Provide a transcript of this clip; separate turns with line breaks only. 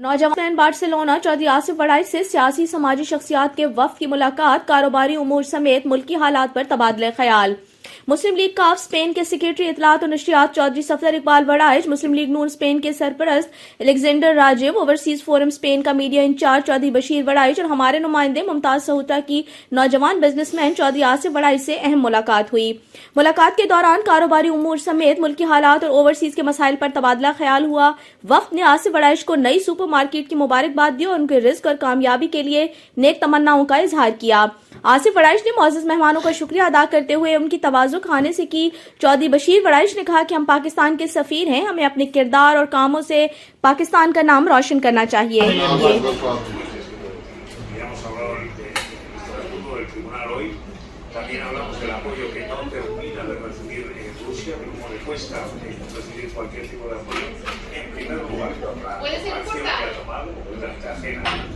नौजवान बार्सिलोना चौधरी आसिफ वड़ाइच से सियासी समाजी शख्सियात के वफ्द की मुलाकात, कारोबारी उमूर समेत मुल्की हालात पर तबादले ख्याल। मुस्लिम लीग काफ स्पेन के सेक्रेटरी इत्तलात और नशरियात चौधरी सफदर इकबाल वड़ाइच, मुस्लिम लीग नून स्पेन के सरपरस्त Alexander Rajib, overseas forum Spain का मीडिया इंचार्ज चौधरी बशीर वड़ाइच और हमारे नुमाइंदे मुमताज सहुता की नौजवान बिजनेसमैन चौधरी आसिफ वड़ाइच से अहम मुलाकात हुई। मुलाकात के दौरान कारोबारी उमूर समेत मुल्की हालात और ओवरसीज के मसाइल पर तबादला ख्याल हुआ। वफ्द ने आसिफ वड़ाइच को नई सुपर मार्केट की मुबारकबाद दी और उनके रिस्क और कामयाबी के लिए नेक तमन्नाओं का इजहार किया। आसिफ वड़ाइच ने मुअज़्ज़ज़ मेहमानों का शुक्रिया अदा करते हुए उनकी तवाज़ुन खाने से की। चौधरी बशीर वड़ाइच ने कहा कि हम पाकिस्तान के सफीर हैं, हमें अपने किरदार और कामों से पाकिस्तान का नाम रोशन करना चाहिए।
Puede ser importante.